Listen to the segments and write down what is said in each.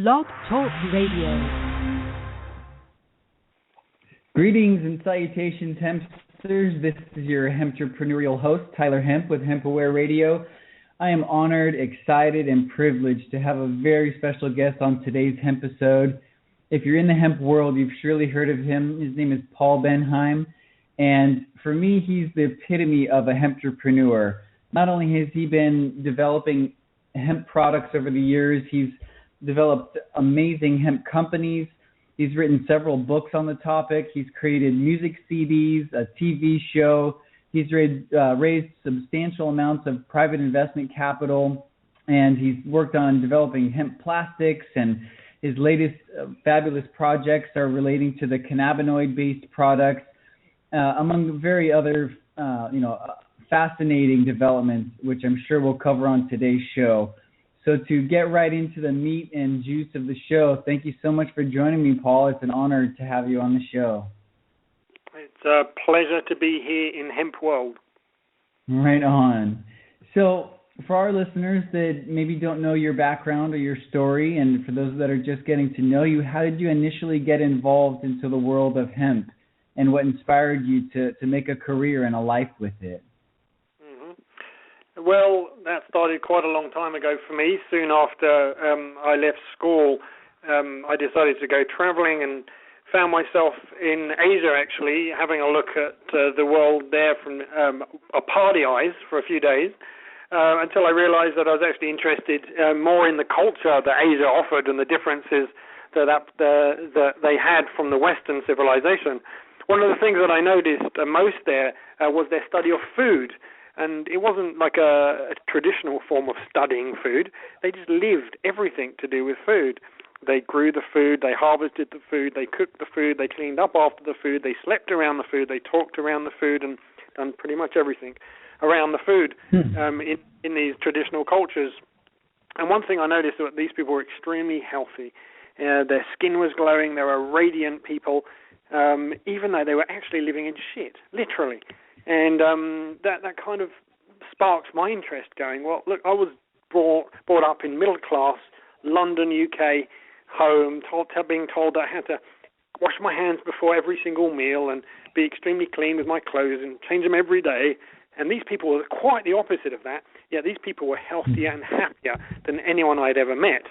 Blog Talk Radio. Greetings and salutations, Hempsters. This is your Hemp-entrepreneurial host, Tyler Hemp with HempAware Radio. I am honored, excited, and privileged to have a very special guest on today's Hemp episode. If you're in the hemp world, you've surely heard of him. His name is Paul Benhaim, and for me, he's the epitome of a hemp-entrepreneur. Not only has he been developing hemp products over the years, he's developed amazing hemp companies. He's written several books on the topic. He's created music CDs, a TV show. He's raised substantial amounts of private investment capital, and he's worked on developing hemp plastics, and his latest fabulous projects are relating to the cannabinoid-based products, among very other, fascinating developments, which I'm sure we'll cover on today's show. So to get right into the meat and juice of the show, thank you so much for joining me, Paul. It's an honor to have you on the show. It's a pleasure to be here in Hemp World. Right on. So for our listeners that maybe don't know your background or your story, and for those that are just getting to know you, how did you initially get involved into the world of hemp, and what inspired you to make a career and a life with it? Well, that started quite a long time ago for me. Soon after I left school, I decided to go traveling and found myself in Asia, actually, having a look at the world there from a party eyes for a few days, until I realized that I was actually interested more in the culture that Asia offered and the differences that they had from the Western civilization. One of the things that I noticed most there was their study of food. And it wasn't like a traditional form of studying food. They just lived everything to do with food. They grew the food, they harvested the food, they cooked the food, they cleaned up after the food, they slept around the food, they talked around the food, and done pretty much everything around the food in these traditional cultures. And one thing I noticed was that these people were extremely healthy. Their skin was glowing, they were radiant people, even though they were actually living in shit, literally. And that kind of sparked my interest going, well, look, I was brought up in middle-class London, UK, home, being told that I had to wash my hands before every single meal and be extremely clean with my clothes and change them every day. And these people were quite the opposite of that. Yet these people were healthier and happier than anyone I'd ever met.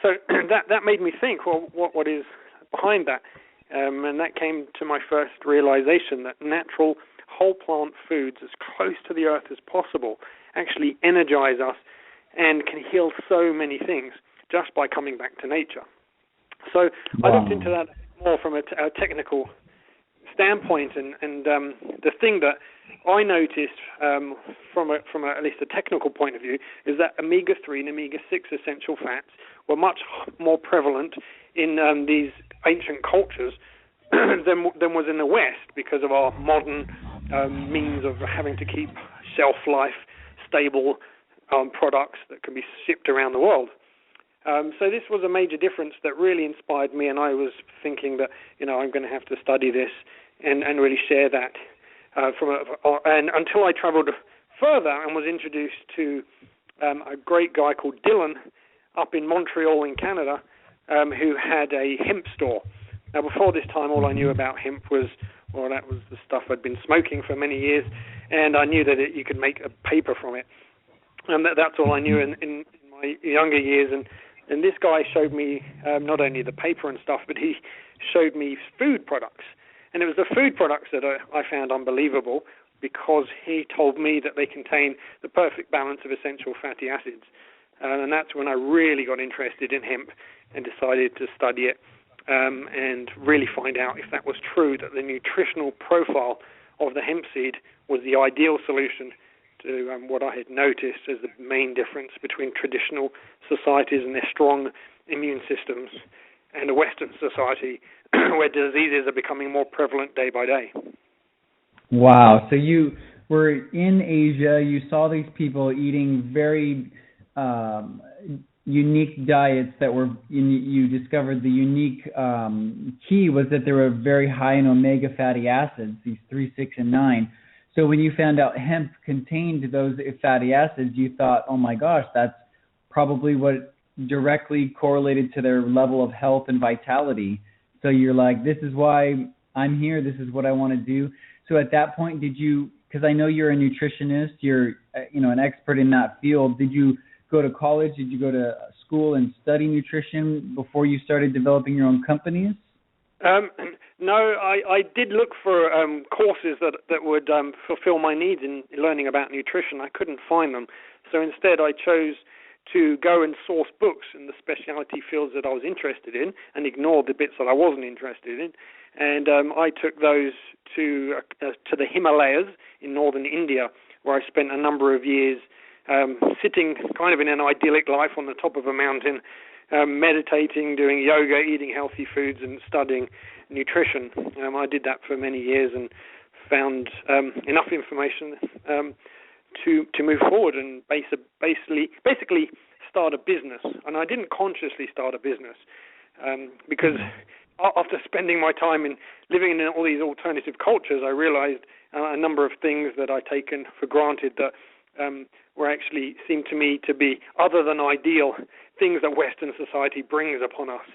So that made me think, well, what is behind that? And that came to my first realization that natural whole plant foods as close to the earth as possible actually energize us and can heal so many things just by coming back to nature. So I looked into that more from a technical standpoint, and the thing that I noticed from at least a technical point of view is that omega-3 and omega-6 essential fats were much more prevalent in these ancient cultures than was in the West, because of our modern means of having to keep shelf life stable products that can be shipped around the world. So this was a major difference that really inspired me, and I was thinking that I'm going to have to study this and really share that and until I traveled further and was introduced to a great guy called Dylan up in Montreal in Canada, who had a hemp store. Now, before this time, all I knew about hemp was, that was the stuff I'd been smoking for many years, and I knew that you could make a paper from it. And that's all I knew in my younger years. And this guy showed me not only the paper and stuff, but he showed me food products. And it was the food products that I found unbelievable, because he told me that they contain the perfect balance of essential fatty acids. And that's when I really got interested in hemp and decided to study it. And really find out if that was true, that the nutritional profile of the hemp seed was the ideal solution to what I had noticed as the main difference between traditional societies and their strong immune systems and a Western society where diseases are becoming more prevalent day by day. Wow. So you were in Asia, you saw these people eating very unique diets that were, you discovered the unique key was that they were very high in omega fatty acids, these 3, 6, and 9. So when you found out hemp contained those fatty acids, you thought, oh my gosh, that's probably what directly correlated to their level of health and vitality. So you're like, this is why I'm here. This is what I want to do. So at that point, did you, because I know you're a nutritionist, you're, an expert in that field. Did you go to college? Did you go to school and study nutrition before you started developing your own companies? No, I did look for courses that would fulfill my needs in learning about nutrition. I couldn't find them. So instead I chose to go and source books in the specialty fields that I was interested in and ignored the bits that I wasn't interested in. And I took those to the Himalayas in northern India, where I spent a number of years sitting kind of in an idyllic life on the top of a mountain, meditating, doing yoga, eating healthy foods, and studying nutrition. I did that for many years and found enough information to move forward and basically start a business. And I didn't consciously start a business because after spending my time in living in all these alternative cultures, I realized a number of things that I'd taken for granted that were actually seemed to me to be other than ideal things that Western society brings upon us.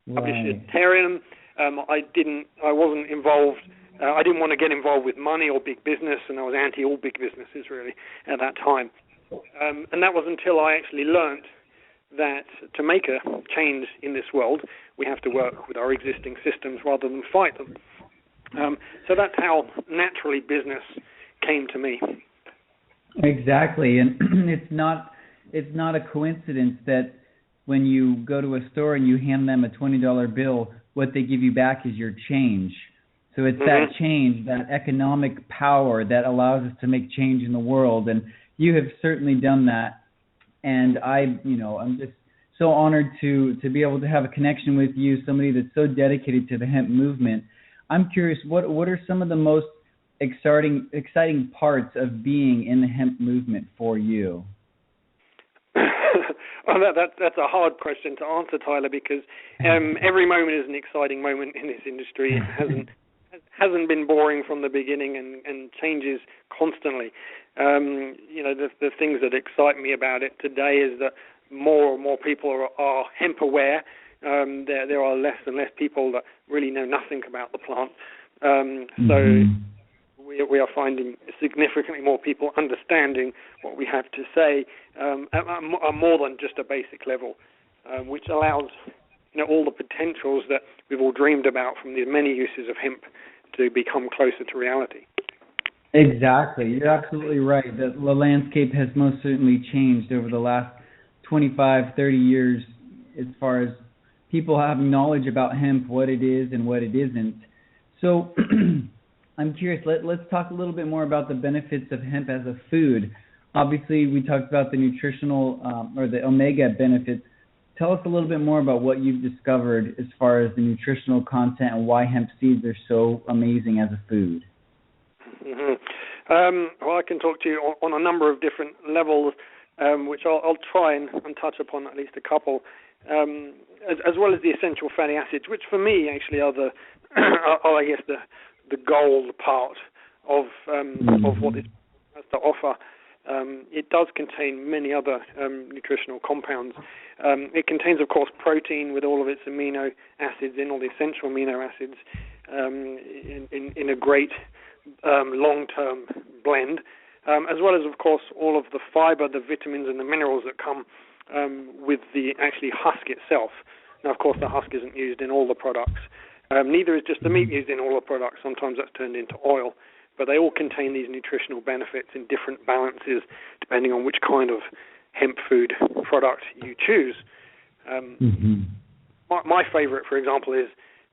Right. Vegetarian. I wasn't involved. I didn't want to get involved with money or big business, and I was anti all big businesses really at that time. And that was until I actually learned that to make a change in this world, we have to work with our existing systems rather than fight them. So that's how naturally business came to me. Exactly, and it's not a coincidence that when you go to a store and you hand them a $20 bill, what they give you back is your change. So it's that change, that economic power that allows us to make change in the world, and you have certainly done that. And I'm just so honored to be able to have a connection with you, somebody that's so dedicated to the hemp movement. I'm curious, what are some of the most exciting parts of being in the hemp movement for you? Well, that's a hard question to answer, Tyler, because every moment is an exciting moment in this industry. It hasn't been boring from the beginning and changes constantly. The things that excite me about it today is that more and more people are hemp aware. There are less and less people that really know nothing about the plant. So we are finding significantly more people understanding what we have to say at more than just a basic level, which allows all the potentials that we've all dreamed about from the many uses of hemp to become closer to reality. Exactly. You're absolutely right. The landscape has most certainly changed over the last 25, 30 years as far as people having knowledge about hemp, what it is and what it isn't. So I'm curious, let's talk a little bit more about the benefits of hemp as a food. Obviously, we talked about the nutritional or the omega benefits. Tell us a little bit more about what you've discovered as far as the nutritional content and why hemp seeds are so amazing as a food. Well, I can talk to you on a number of different levels, which I'll try and touch upon at least a couple, as well as the essential fatty acids, which for me actually are I guess the gold part of what it has to offer. It does contain many other nutritional compounds. It contains, of course, protein with all of its amino acids in, all the essential amino acids in a great long-term blend, as well as, of course, all of the fiber, the vitamins and the minerals that come with the actually husk itself. Now, of course, the husk isn't used in all the products. Neither is just the meat used in all the products. Sometimes that's turned into oil. But they all contain these nutritional benefits in different balances depending on which kind of hemp food product you choose. My favorite, for example, is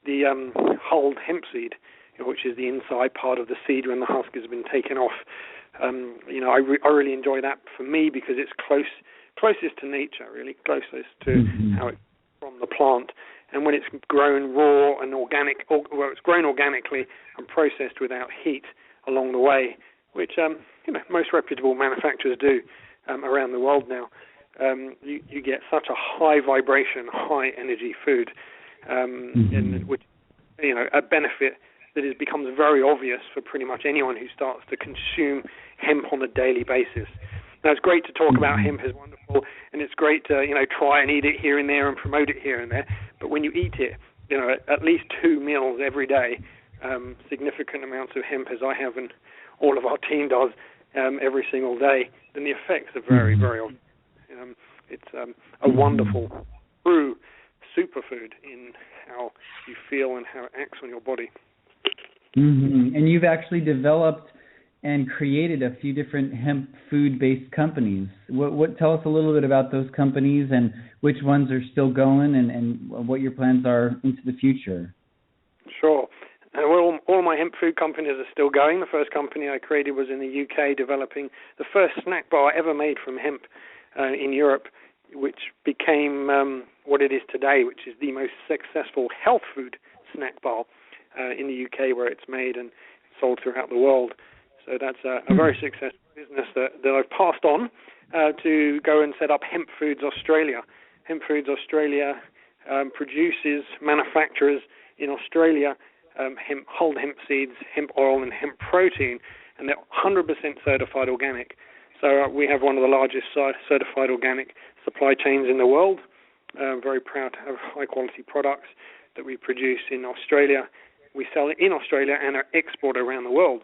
the hulled hemp seed, which is the inside part of the seed when the husk has been taken off. I really enjoy that for me because it's closest to nature, really closest to how it's from the plant. And when it's grown raw and organic, it's grown organically and processed without heat along the way, which most reputable manufacturers do around the world now, you get such a high vibration, high energy food, and which a benefit that becomes very obvious for pretty much anyone who starts to consume hemp on a daily basis. Now, it's great to talk about hemp as wonderful and it's great to, try and eat it here and there and promote it here and there. But when you eat it, at least 2 meals every day, significant amounts of hemp, as I have and all of our team does every single day, then the effects are very, very obvious. It's a wonderful, true superfood in how you feel and how it acts on your body. Mm-hmm. And you've actually developed and created a few different hemp food-based companies. What tell us a little bit about those companies and which ones are still going and what your plans are into the future? Sure. All my hemp food companies are still going. The first company I created was in the UK, developing the first snack bar ever made from hemp in Europe, which became what it is today, which is the most successful health food snack bar in the UK, where it's made and sold throughout the world. So that's a very successful business that I've passed on to go and set up Hemp Foods Australia. Hemp Foods Australia manufactures in Australia whole hemp seeds, hemp oil, and hemp protein, and they're 100% certified organic. So we have one of the largest certified organic supply chains in the world. Very proud to have high-quality products that we produce in Australia. We sell it in Australia and export around the world.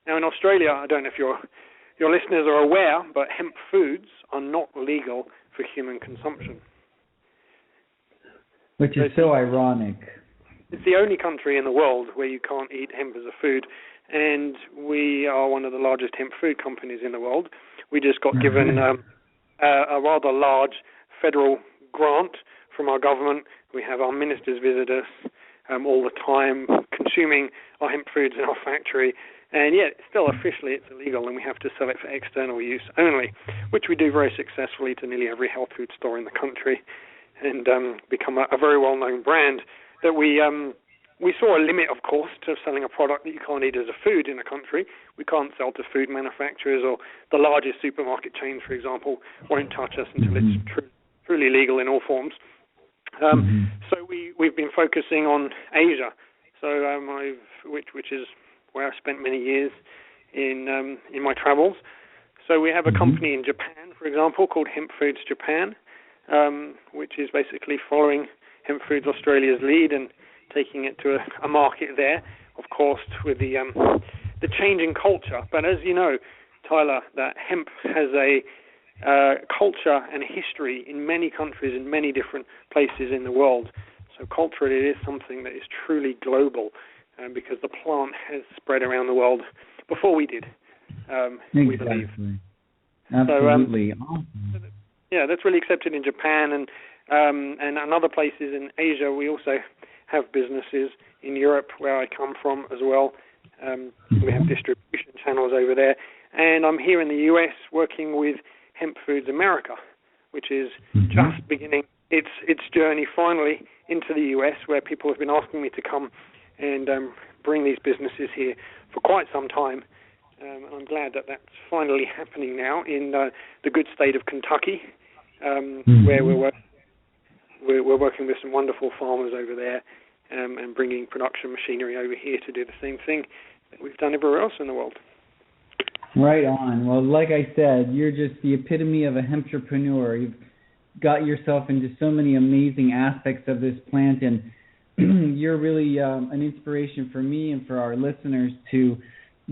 Now, in Australia, I don't know if your listeners are aware, but hemp foods are not legal for human consumption. Which is so ironic. It's the only country in the world where you can't eat hemp as a food, and we are one of the largest hemp food companies in the world. We just got given a rather large federal grant from our government. We have our ministers visit us all the time, consuming our hemp foods in our factory, and yet still officially it's illegal, and we have to sell it for external use only, which we do very successfully to nearly every health food store in the country, and become a very well-known brand. That we saw a limit, of course, to selling a product that you can't eat as a food in a country. We can't sell to food manufacturers, or the largest supermarket chains, for example, won't touch us until it's truly legal in all forms. So we've been focusing on Asia, which is where I spent many years in my travels. So we have a company in Japan, for example, called Hemp Foods Japan, which is basically following Hemp Foods Australia's lead and taking it to a market there, of course, with the changing culture. But as you know, Tyler, that hemp has a culture and history in many countries, in many different places in the world. So culturally, it is something that is truly global, because the plant has spread around the world before we did, we believe. Absolutely. So, yeah, that's really accepted in Japan and other places in Asia. We also have businesses in Europe, where I come from as well. We have distribution channels over there. And I'm here in the US working with Hemp Foods America, which is just beginning its journey finally into the US, where people have been asking me to come and bring these businesses here for quite some time. And I'm glad that that's finally happening now in the good state of Kentucky, where we're working with some wonderful farmers over there, and bringing production machinery over here to do the same thing that we've done everywhere else in the world. Right on. Well, like I said, you're just the epitome of a hemp-entrepreneur. You've got yourself into so many amazing aspects of this plant, and you're really an inspiration for me and for our listeners to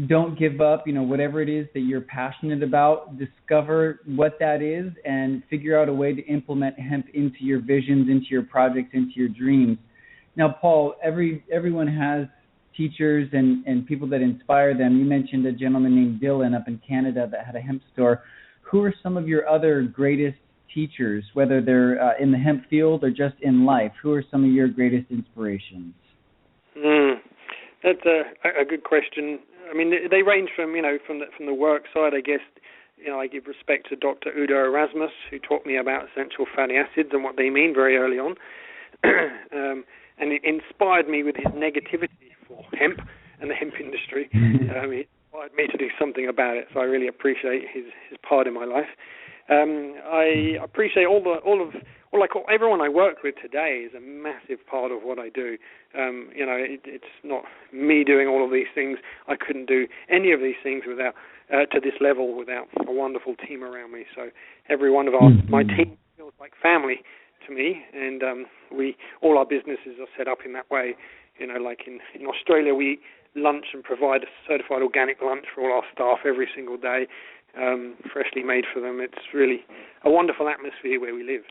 don't give up, whatever it is that you're passionate about, discover what that is and figure out a way to implement hemp into your visions, into your projects, into your dreams. Now, Paul, everyone has teachers and people that inspire them. You mentioned a gentleman named Dylan up in Canada that had a hemp store. Who are some of your other greatest teachers, whether they're in the hemp field or just in life? Who are some of your greatest inspirations? That's a good question. I mean, they range from from the work side, I guess. I give respect to Dr. Udo Erasmus, who taught me about essential fatty acids and what they mean very early on, and it inspired me with his negativity for hemp and the hemp industry. He inspired me to do something about it. So I really appreciate his part in my life. I appreciate everyone I work with today is a massive part of what I do. It's not me doing all of these things. I couldn't do any of these things without to this level without a wonderful team around me. So every one of my team feels like family to me, and all our businesses are set up in that way. Like in Australia, we lunch and provide a certified organic lunch for all our staff every single day, freshly made for them. It's really a wonderful atmosphere where we live.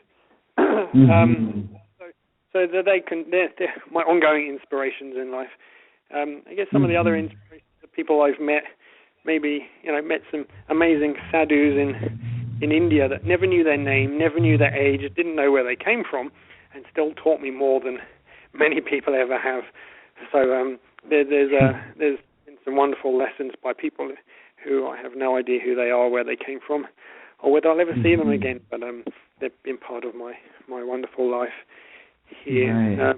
So that they're my ongoing inspirations in life. I guess some of the other inspirations are people I've met. Maybe met some amazing sadhus in India that never knew their name, never knew their age, didn't know where they came from, and still taught me more than many people ever have. So there's been some wonderful lessons by people who I have no idea who they are, where they came from, or whether I'll ever see them again. But they've been part of my wonderful life here. Right.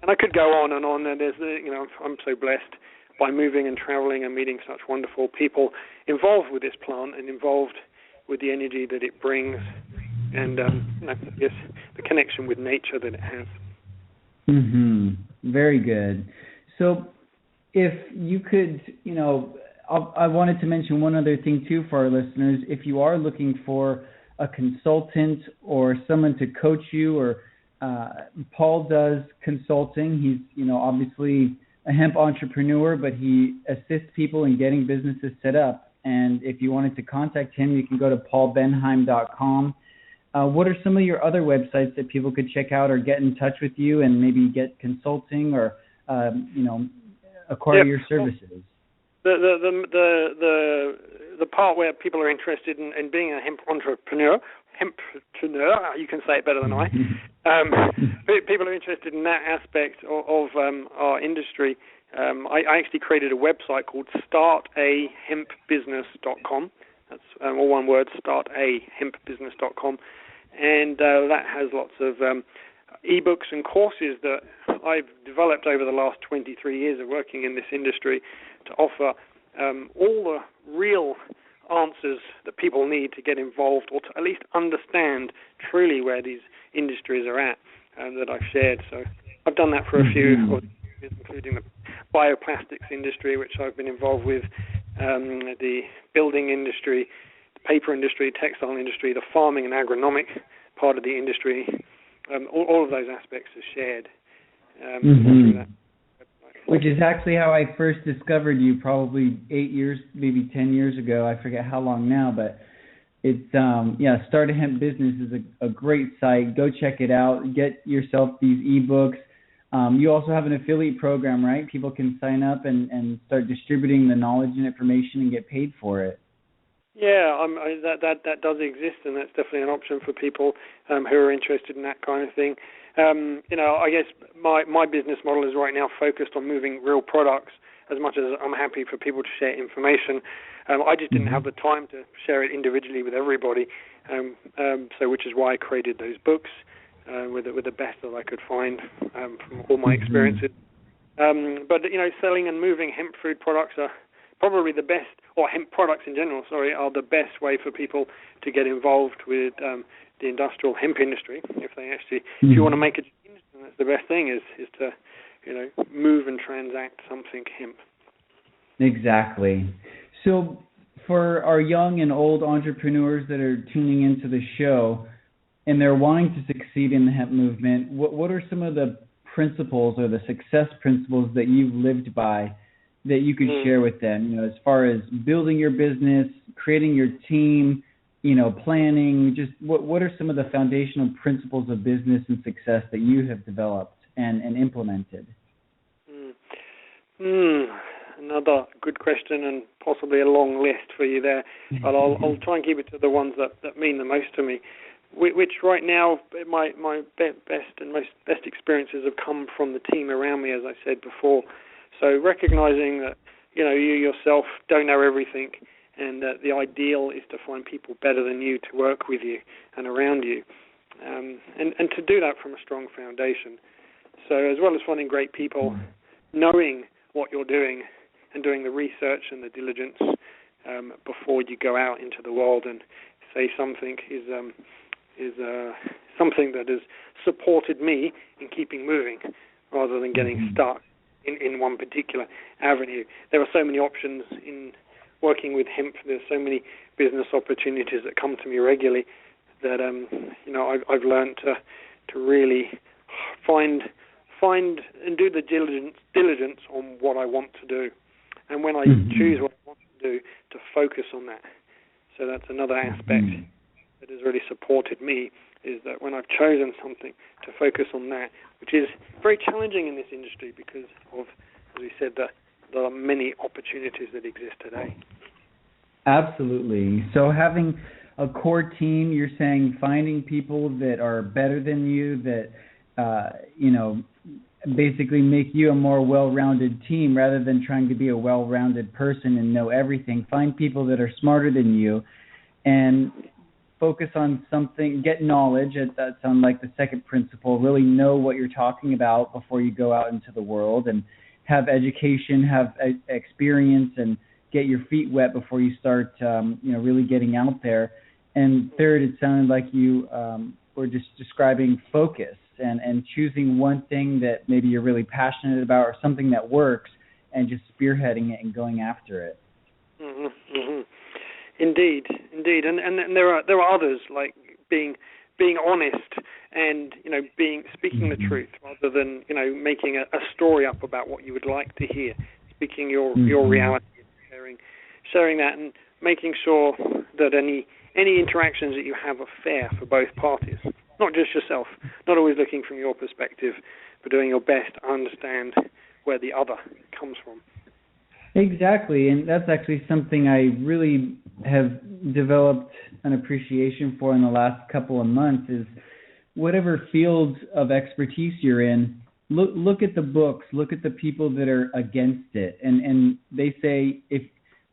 And I could go on and on. And I'm so blessed by moving and traveling and meeting such wonderful people involved with this plant and involved with the energy that it brings, and I guess the connection with nature that it has. Very good. So if you could, I wanted to mention one other thing too for our listeners. If you are looking for a consultant or someone to coach you, or Paul does consulting. He's, obviously a hemp entrepreneur, but he assists people in getting businesses set up. And if you wanted to contact him, you can go to paulbenhaim.com. What are some of your other websites that people could check out or get in touch with you and maybe get consulting or, acquire your services? The part where people are interested in being a hemp entrepreneur, you can say it better than I. People are interested in that aspect of our industry. I actually created a website called startahempbusiness.com. That's all one word, startahempbusiness.com. And that has lots of ebooks and courses that I've developed over the last 23 years of working in this industry to offer all the real answers that people need to get involved or to at least understand truly where these industries are at that I've shared. So I've done that for a few of the years, including the bioplastics industry, which I've been involved with, the building industry, the paper industry, textile industry, the farming and agronomic part of the industry. All of those aspects are shared through that. Which is actually how I first discovered you, probably 8 years, maybe 10 years ago. I forget how long now, but it's, Start a Hemp Business is a great site. Go check it out. Get yourself these ebooks. You also have an affiliate program, right? People can sign up and start distributing the knowledge and information and get paid for it. Yeah, that does exist, and that's definitely an option for people who are interested in that kind of thing. I guess my business model is right now focused on moving real products as much as I'm happy for people to share information. I just didn't have the time to share it individually with everybody, so which is why I created those books with the best that I could find from all my experiences. But selling and moving hemp food products are probably the best, or hemp products in general, are the best way for people to get involved with the industrial hemp industry. If you want to make a change, then that's the best thing is to, move and transact something hemp. Exactly. So for our young and old entrepreneurs that are tuning into the show and they're wanting to succeed in the hemp movement, what are some of the principles or the success principles that you've lived by that you could share with them, as far as building your business, creating your team, planning, just what are some of the foundational principles of business and success that you have developed and implemented? Another good question and possibly a long list for you there, but I'll try and keep it to the ones that mean the most to me, which right now my best experiences have come from the team around me, as I said before. So recognizing that, you yourself don't know everything, and that the ideal is to find people better than you to work with you and around you, and to do that from a strong foundation. So as well as finding great people, knowing what you're doing and doing the research and the diligence before you go out into the world and say something is something that has supported me in keeping moving rather than getting stuck in one particular avenue. There are so many options in working with hemp, there's so many business opportunities that come to me regularly that I've learned to really find and do the diligence on what I want to do, and when I choose what I want to do, to focus on that. So that's another aspect that has really supported me, is that when I've chosen something, to focus on that, which is very challenging in this industry because of, as we said, there are many opportunities that exist today. Absolutely. So having a core team, you're saying finding people that are better than you, that, basically make you a more well-rounded team rather than trying to be a well-rounded person and know everything. Find people that are smarter than you and focus on something, get knowledge. That sounds like the second principle. Really know what you're talking about before you go out into the world, and have education, have experience, and get your feet wet before you start, really getting out there. And third, it sounded like you were just describing focus and choosing one thing that maybe you're really passionate about or something that works, and just spearheading it and going after it. Indeed, and there are others, like being honest and speaking the truth rather than making a story up about what you would like to hear. Speaking your reality, sharing that, and making sure that any interactions that you have are fair for both parties, not just yourself. Not always looking from your perspective, but doing your best to understand where the other comes from. Exactly, and that's actually something I really have developed an appreciation for in the last couple of months, is whatever field of expertise you're in, look at the books, look at the people that are against it. And they say, if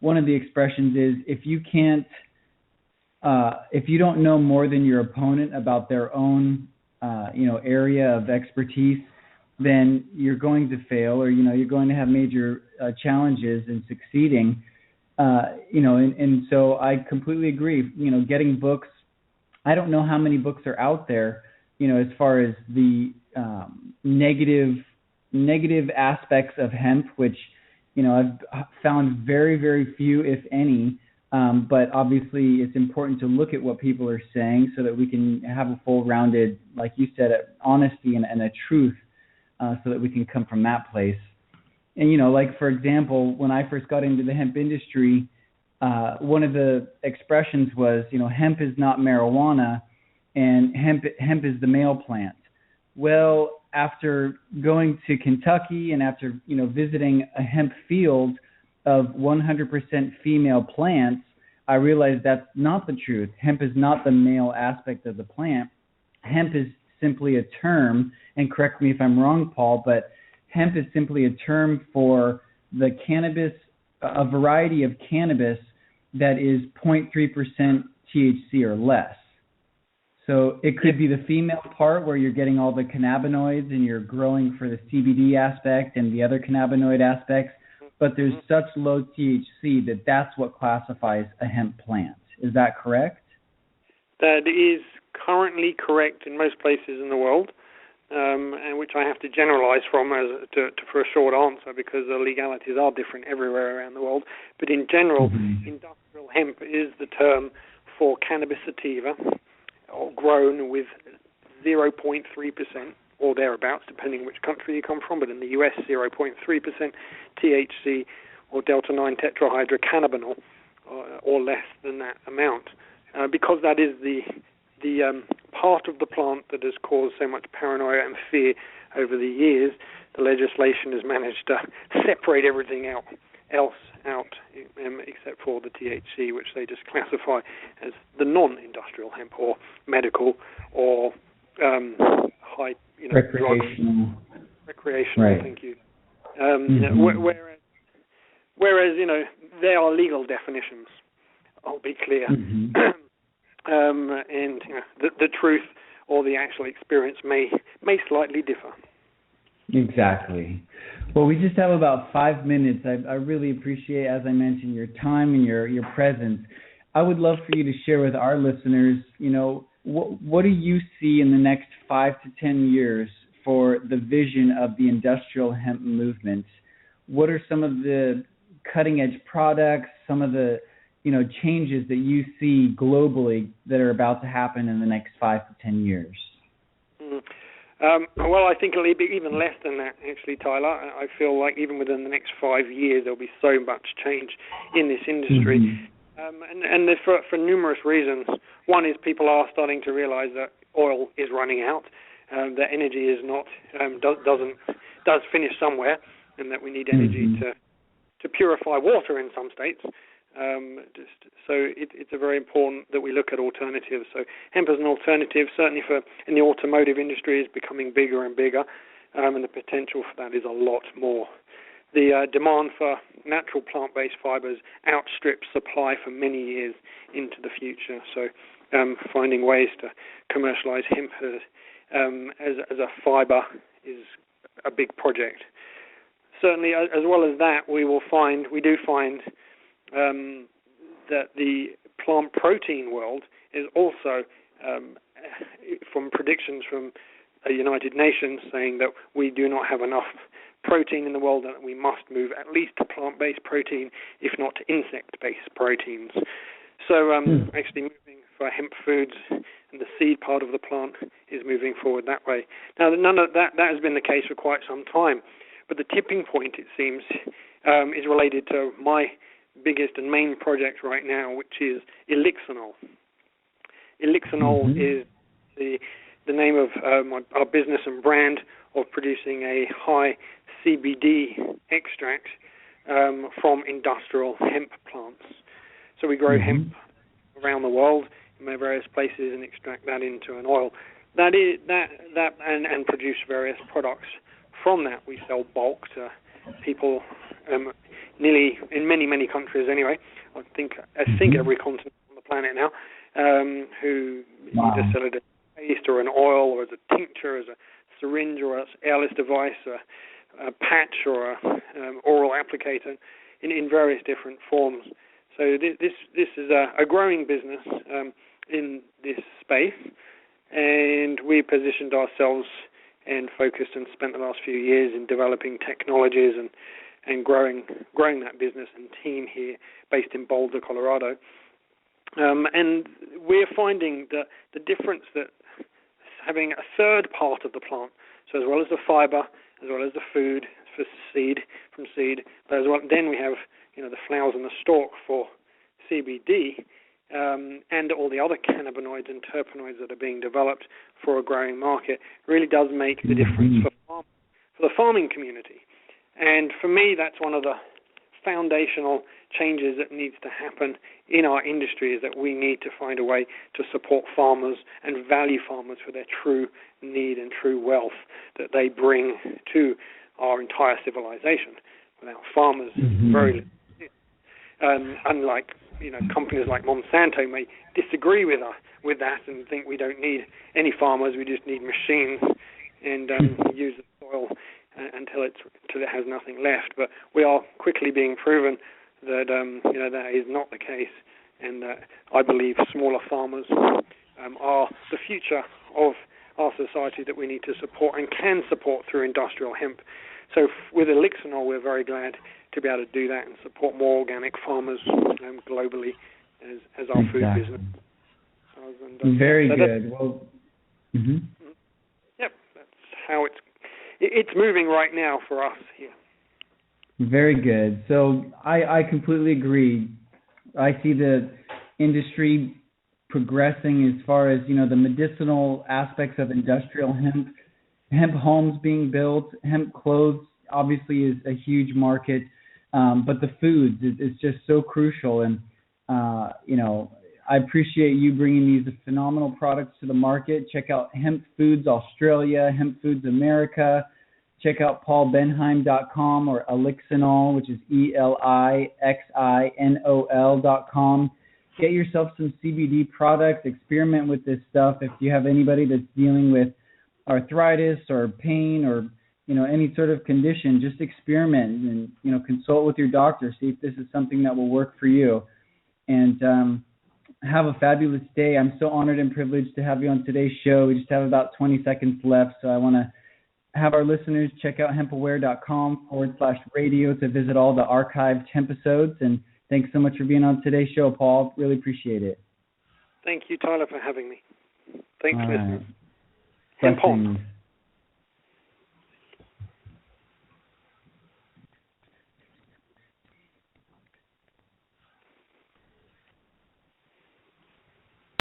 one of the expressions is, if you don't know more than your opponent about their own area of expertise, then you're going to fail, or you're going to have major challenges in succeeding. And so I completely agree. Getting books. I don't know how many books are out there, as far as the negative aspects of hemp, which I've found very, very few, if any. But obviously, it's important to look at what people are saying so that we can have a full-rounded, like you said, honesty and a truth. So that we can come from that place. And, like, for example, when I first got into the hemp industry, one of the expressions was, hemp is not marijuana, and hemp is the male plant. Well, after going to Kentucky and after, visiting a hemp field of 100% female plants, I realized that's not the truth. Hemp is not the male aspect of the plant. Hemp is simply a term, and correct me if I'm wrong, Paul, but hemp is simply a term for the cannabis, a variety of cannabis that is 0.3% THC or less. So it could be the female part where you're getting all the cannabinoids and you're growing for the CBD aspect and the other cannabinoid aspects, but there's such low THC that's what classifies a hemp plant. Is that correct? That is currently correct in most places in the world, and which I have to generalize from for a short answer, because the legalities are different everywhere around the world. But in general, industrial hemp is the term for cannabis sativa, grown with 0.3% or thereabouts, depending which country you come from. But in the US, 0.3% THC or delta-9 tetrahydrocannabinol, or less than that amount, because that is the part of the plant that has caused so much paranoia and fear over the years. The legislation has managed to separate everything else out, except for the THC, which they just classify as the non-industrial hemp, or medical, or high, recreational. Recreational, right. Thank you. Whereas they are legal definitions. I'll be clear. And the truth or the actual experience may slightly differ. Exactly. Well, we just have about 5 minutes. I really appreciate, as I mentioned, your time and your presence. I would love for you to share with our listeners, what do you see in the next 5 to 10 years for the vision of the industrial hemp movement? What are some of the cutting edge products, some of the changes that you see globally that are about to happen in the next 5 to 10 years? Well, I think it'll be even less than that, actually, Tyler. I feel like even within the next 5 years, there'll be so much change in this industry. And for numerous reasons. One is people are starting to realize that oil is running out, that energy is not does finish somewhere, and that we need energy to purify water in some states. So it's a very important that we look at alternatives. So hemp as an alternative, certainly in the automotive industry, is becoming bigger and bigger, and the potential for that is a lot more. The demand for natural plant-based fibers outstrips supply for many years into the future. So finding ways to commercialize hemp as a fiber is a big project. Certainly, as well as that, we do find that the plant protein world is also, from predictions from the United Nations, saying that we do not have enough protein in the world and that we must move at least to plant-based protein, if not to insect-based proteins. So actually moving for hemp foods and the seed part of the plant is moving forward that way. Now, none of that has been the case for quite some time, but the tipping point, it seems, is related to my biggest and main project right now, which is Elixinol. Elixinol is the name of our business and brand of producing a high CBD extract from industrial hemp plants. So we grow hemp around the world in various places and extract that into an oil. And produce various products from that. We sell bulk to people nearly in many countries anyway. I think every continent on the planet now, who either sell it as a paste or an oil or as a tincture, as a syringe or an airless device, a patch or a oral applicator in various different forms. So this is a growing business in this space, and we positioned ourselves and focused and spent the last few years in developing technologies and growing that business and team here based in Boulder, Colorado. And we're finding that the difference that having a third part of the plant, so as well as the fiber, as well as the food from seed, but as well, then we have the flowers and the stalk for CBD, and all the other cannabinoids and terpenoids that are being developed for a growing market, really does make the difference for the farming community. And for me, that's one of the foundational changes that needs to happen in our industry, is that we need to find a way to support farmers and value farmers for their true need and true wealth that they bring to our entire civilization. Without farmers, very little. Unlike companies like Monsanto may disagree with that and think we don't need any farmers, we just need machines and use the soil until it has nothing left. But we are quickly being proven that that is not the case, and that I believe smaller farmers are the future of our society that we need to support and can support through industrial hemp. So with Elixinol, we're very glad to be able to do that and support more organic farmers globally as our food business. Very good. Well, yep, that's how it's moving right now for us here. Very good. So I completely agree. I see the industry progressing as far as, the medicinal aspects of industrial hemp homes being built, hemp clothes obviously is a huge market, but the foods is just so crucial. And, I appreciate you bringing these phenomenal products to the market. Check out Hemp Foods Australia, Hemp Foods America. Check out paulbenhaim.com or Elixinol, which is ELIXINOL.com. Get yourself some CBD products. Experiment with this stuff. If you have anybody that's dealing with arthritis or pain or, any sort of condition, just experiment and, consult with your doctor. See if this is something that will work for you. And have a fabulous day. I'm so honored and privileged to have you on today's show. We just have about 20 seconds left, so I want to have our listeners check out HempAware.com/radio to visit all the archived hemp episodes. And thanks so much for being on today's show, Paul. Really appreciate it. Thank you, Tyler, for having me. Thanks for listening. Blessings.